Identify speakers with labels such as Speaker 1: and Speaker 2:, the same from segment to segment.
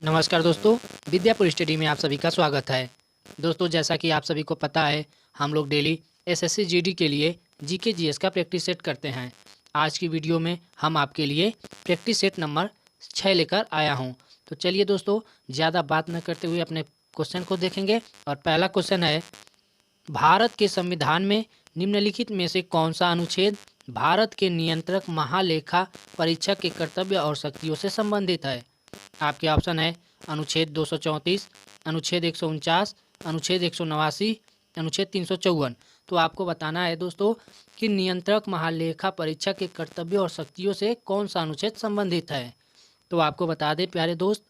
Speaker 1: नमस्कार दोस्तों, विद्यापुर स्टडी में आप सभी का स्वागत है। दोस्तों, जैसा कि आप सभी को पता है, हम लोग डेली एसएससी जीडी के लिए जीके जीएस का प्रैक्टिस सेट करते हैं। आज की वीडियो में हम आपके लिए प्रैक्टिस सेट नंबर 6 लेकर आया हूं। तो चलिए दोस्तों, ज़्यादा बात न करते हुए अपने क्वेश्चन को देखेंगे। और पहला क्वेश्चन है, भारत के संविधान में निम्नलिखित में से कौन सा अनुच्छेद भारत के नियंत्रक महालेखा परीक्षक के कर्तव्य और शक्तियों से संबंधित है? आपके ऑप्शन है अनुच्छेद 234, अनुच्छेद 149, अनुच्छेद 189, अनुच्छेद 354। तो आपको बताना है दोस्तों कि नियंत्रक महालेखा परीक्षक के कर्तव्य और शक्तियों से कौन सा अनुच्छेद संबंधित है। तो आपको बता दें प्यारे दोस्त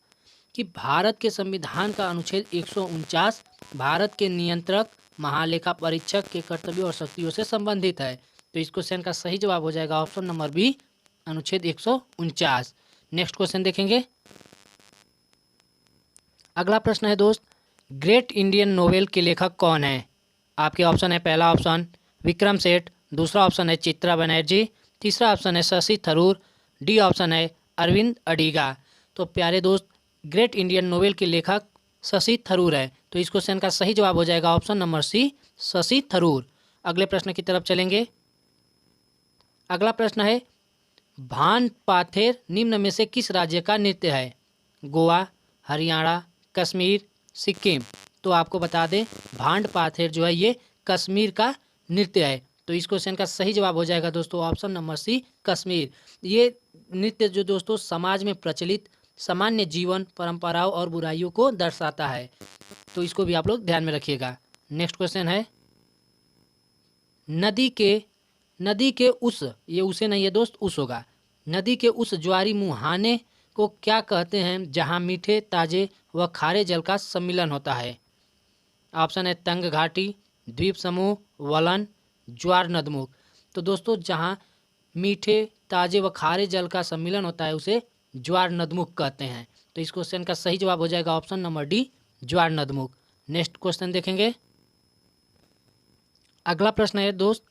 Speaker 1: कि भारत के संविधान का अनुच्छेद 149 भारत के नियंत्रक महालेखा परीक्षक के कर्तव्य और शक्तियों से संबंधित है। तो इस क्वेश्चन का सही जवाब हो जाएगा ऑप्शन नंबर बी, अनुच्छेद 149। नेक्स्ट क्वेश्चन देखेंगे। अगला प्रश्न है दोस्त, ग्रेट इंडियन नोवेल के लेखक कौन है? आपके ऑप्शन है, पहला ऑप्शन विक्रम सेठ, दूसरा ऑप्शन है चित्रा बनर्जी, तीसरा ऑप्शन है शशि थरूर, डी ऑप्शन है अरविंद अडिगा। तो प्यारे दोस्त, ग्रेट इंडियन नोवेल के लेखक शशि थरूर है। तो इस क्वेश्चन का सही जवाब हो जाएगा option number C, Shashi Tharoor. अगले प्रश्न की तरफ चलेंगे। अगला प्रश्न है, भान पाथेर निम्न में से किस राज्य का नृत्य है? गोवा, हरियाणा, कश्मीर, सिक्किम। तो आपको बता दें, भांड पाथेर जो है ये कश्मीर का नृत्य है। तो इस क्वेश्चन का सही जवाब हो जाएगा दोस्तों ऑप्शन नंबर सी, कश्मीर। ये नृत्य जो दोस्तों समाज में प्रचलित सामान्य जीवन, परंपराओं और बुराइयों को दर्शाता है। तो इसको भी आप लोग ध्यान में रखिएगा। नेक्स्ट क्वेश्चन है, नदी के उस, ये उसे नहीं है दोस्त, उस होगा, नदी के उस ज्वारी मुहाने को क्या कहते हैं जहां मीठे, ताजे व खारे जल का सम्मिलन होता है? ऑप्शन है तंग घाटी, द्वीप समूह, वलन, ज्वार नदमुख। तो दोस्तों, जहां मीठे, ताजे व खारे जल का सम्मिलन होता है उसे ज्वार नदमुख कहते हैं। तो इस क्वेश्चन का सही जवाब हो जाएगा ऑप्शन नंबर डी, ज्वार नदमुख। नेक्स्ट क्वेश्चन देखेंगे। अगला प्रश्न है दोस्त,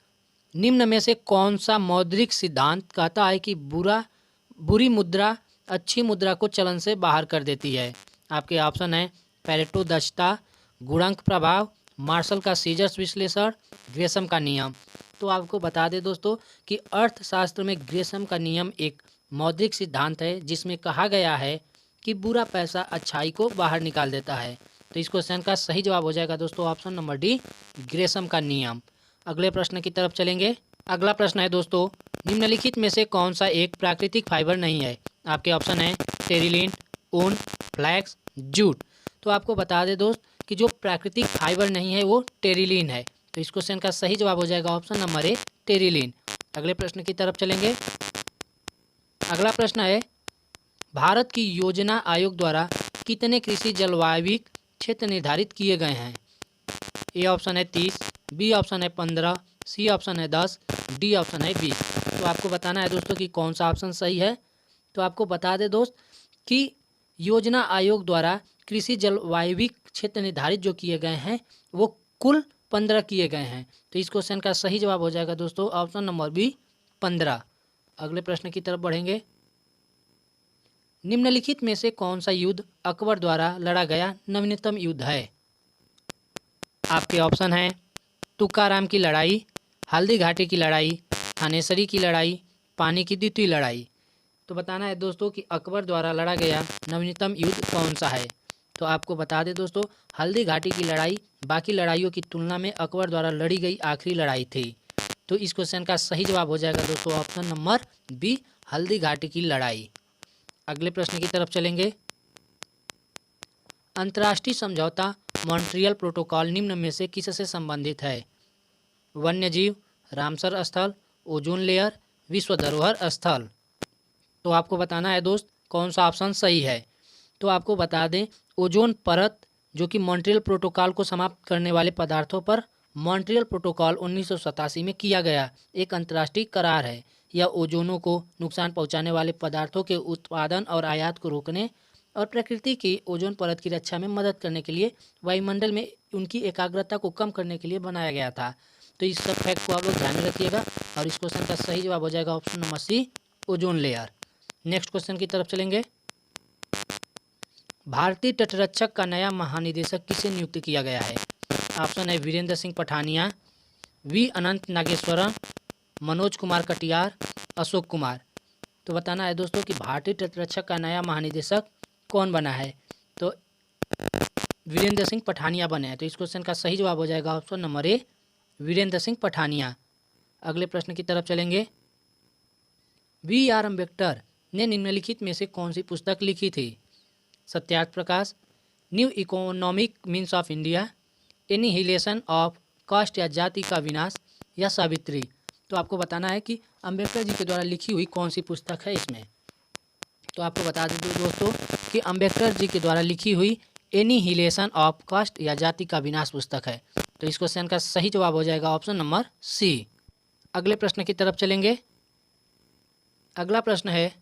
Speaker 1: निम्न में से कौन सा मौद्रिक सिद्धांत कहता है कि बुरी मुद्रा अच्छी मुद्रा को चलन से बाहर कर देती है? आपके ऑप्शन है पेरेटो दक्षता, गुणांक प्रभाव, मार्शल का सीजर्स विश्लेषण, ग्रेसम का नियम। तो आपको बता दें दोस्तों कि अर्थशास्त्र में ग्रेसम का नियम एक मौद्रिक सिद्धांत है जिसमें कहा गया है कि बुरा पैसा अच्छाई को बाहर निकाल देता है। तो इस क्वेश्चन का सही जवाब हो जाएगा दोस्तों ऑप्शन नंबर डी, ग्रेसम का नियम। अगले प्रश्न की तरफ चलेंगे। अगला प्रश्न है दोस्तों, निम्नलिखित में से कौन सा एक प्राकृतिक फाइबर नहीं है? आपके ऑप्शन है टेरिलिन, ऊन, फ्लैक्स, जूट। तो आपको बता दें दोस्त कि जो प्राकृतिक फाइबर नहीं है वो टेरिलिन है। तो इस क्वेश्चन का सही जवाब हो जाएगा ऑप्शन नंबर ए, टेरिलिन। अगले प्रश्न की तरफ चलेंगे। अगला प्रश्न है, भारत की योजना आयोग द्वारा कितने कृषि जलवायविक क्षेत्र निर्धारित किए गए हैं? ए ऑप्शन है 30, बी ऑप्शन है 15, सी ऑप्शन है 10, डी ऑप्शन है 20। तो आपको बताना है दोस्तों कि कौन सा ऑप्शन सही है। तो आपको बता दें दोस्त कि योजना आयोग द्वारा कृषि जलवायविक क्षेत्र निर्धारित जो किए गए हैं वो कुल 15 किए गए हैं। तो इस क्वेश्चन का सही जवाब हो जाएगा दोस्तों ऑप्शन नंबर बी, 15। अगले प्रश्न की तरफ बढ़ेंगे। निम्नलिखित में से कौन सा युद्ध अकबर द्वारा लड़ा गया नवीनतम युद्ध है? आपके ऑप्शन हैं तुकाराम की लड़ाई, हल्दी घाटी की लड़ाई, थानेसरी की लड़ाई, पानी की द्वितीय लड़ाई। तो बताना है दोस्तों कि अकबर द्वारा लड़ा गया नवीनतम युद्ध कौन सा है। तो आपको बता दें दोस्तों, हल्दी घाटी की लड़ाई बाकी लड़ाइयों की तुलना में अकबर द्वारा लड़ी गई आखिरी लड़ाई थी। तो इस क्वेश्चन का सही जवाब हो जाएगा दोस्तों option number B, Haldi Ghati की लड़ाई। अगले प्रश्न की तरफ चलेंगे। अंतर्राष्ट्रीय समझौता मॉन्ट्रियल प्रोटोकॉल निम्न में से किससे संबंधित है? वन्यजीव, रामसर स्थल, ओजोन लेयर, विश्व धरोहर स्थल। तो आपको बताना है दोस्त कौन सा ऑप्शन सही है। तो आपको बता दें, ओजोन परत जो कि मॉन्ट्रियल प्रोटोकॉल को समाप्त करने वाले पदार्थों पर मॉन्ट्रियल प्रोटोकॉल 1987 में किया गया एक अंतर्राष्ट्रीय करार है। यह ओजोनों को नुकसान पहुंचाने वाले पदार्थों के उत्पादन और आयात को रोकने और प्रकृति की ओजोन परत की रक्षा में मदद करने के लिए वायुमंडल में उनकी एकाग्रता को कम करने के लिए बनाया गया था। तो इस सब फैक्ट को आप लोग ध्यान में रखिएगा और इस क्वेश्चन का सही जवाब हो जाएगा option number C, ozone layer. Next question की तरफ चलेंगे। भारतीय तटरक्षक का नया महानिदेशक किसे नियुक्त किया गया है? ऑप्शन है वीरेंद्र सिंह पठानिया, वी अनंत नागेश्वरम, मनोज कुमार कटियार, अशोक कुमार। तो बताना है दोस्तों कि भारतीय तटरक्षक का नया महानिदेशक कौन बना है। तो वीरेंद्र सिंह पठानिया बने हैं। तो इस क्वेश्चन का सही जवाब हो जाएगा option number A, Virender Singh Pathania. अगले प्रश्न की तरफ चलेंगे। बी आर अम्बेडकर ने निम्नलिखित में से कौन सी पुस्तक लिखी थी? Satyarth Prakash, new economic means of India, annihilation of caste या जाति का विनाश, या सावित्री। तो आपको बताना है कि अम्बेडकर जी के द्वारा लिखी हुई कौन सी पुस्तक है इसमें। तो आपको बता दें दोस्तों कि अम्बेडकर जी के द्वारा लिखी हुई एनिहिलेशन ऑफ कास्ट या जाति का विनाश पुस्तक है। तो इस क्वेश्चन का सही जवाब हो जाएगा ऑप्शन नंबर सी। अगले प्रश्न की तरफ चलेंगे। अगला प्रश्न है,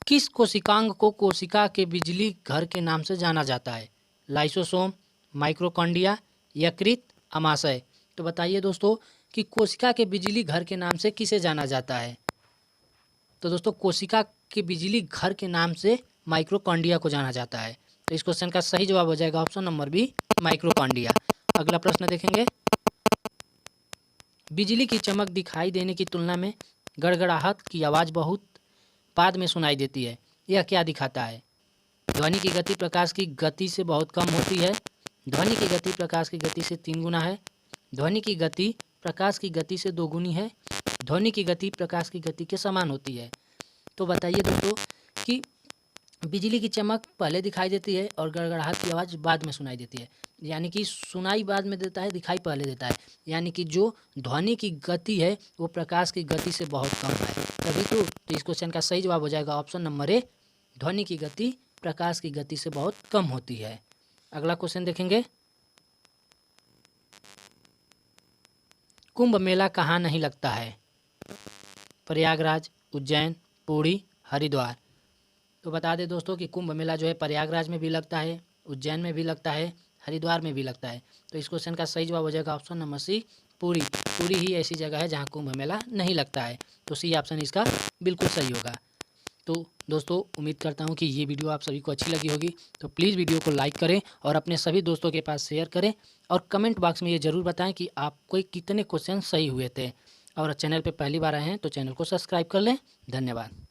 Speaker 1: किस कोशिकांग को कोशिका के बिजली घर के नाम से जाना जाता है? लाइसोसोम, माइक्रोकॉन्ड्रिया, यकृत, अमाशय। तो बताइए दोस्तों कि कोशिका के बिजली घर के नाम से किसे जाना जाता है? तो दोस्तों कोशिका के बिजली घर के नाम से माइक्रोकॉन्ड्रिया को जाना जाता है। तो इस क्वेश्चन का सही जवाब हो जाएगा ऑप्शन नंबर बी, माइक्रोकॉन्ड्रिया। अगला प्रश्न देखेंगे। बिजली की चमक दिखाई देने की तुलना में गड़गड़ाहट की आवाज़ बहुत बाद में सुनाई देती है। यह क्या दिखाता है? ध्वनि की गति प्रकाश की गति से बहुत कम होती है, ध्वनि की गति प्रकाश की गति से 3 गुना है, ध्वनि की गति प्रकाश की गति से 2 गुनी है, ध्वनि की गति प्रकाश की गति के समान होती है। तो बताइए दोस्तों कि बिजली की चमक पहले दिखाई देती है और गड़गड़ाहट की आवाज़ बाद में सुनाई देती है। यानी कि सुनाई बाद में देता है, दिखाई पहले देता है। यानी कि जो ध्वनि की गति है वो प्रकाश की गति से बहुत कम है। तभी तो इस क्वेश्चन का सही जवाब हो जाएगा ऑप्शन नंबर ए, ध्वनि की गति प्रकाश की गति से बहुत कम होती है। अगला क्वेश्चन देखेंगे। कुंभ मेला कहाँ नहीं लगता है? प्रयागराज, उज्जैन, पुरी, हरिद्वार। तो बता दें दोस्तों कि कुंभ मेला जो है प्रयागराज में भी लगता है, उज्जैन में भी लगता है, हरिद्वार में भी लगता है। तो इस क्वेश्चन का सही जवाब हो जाएगा option number C, Puri. Puri ही ऐसी जगह है जहाँ कुंभ मेला नहीं लगता है। तो सी ऑप्शन इसका बिल्कुल सही होगा। तो दोस्तों उम्मीद करता हूँ कि ये वीडियो आप सभी को अच्छी लगी होगी। तो प्लीज़ वीडियो को लाइक करें और अपने सभी दोस्तों के पास शेयर करें और कमेंट बॉक्स में ये ज़रूर बताएं कि आपको कितने क्वेश्चन सही हुए थे। और चैनल पे पहली बार आए हैं तो चैनल को सब्सक्राइब कर लें। धन्यवाद।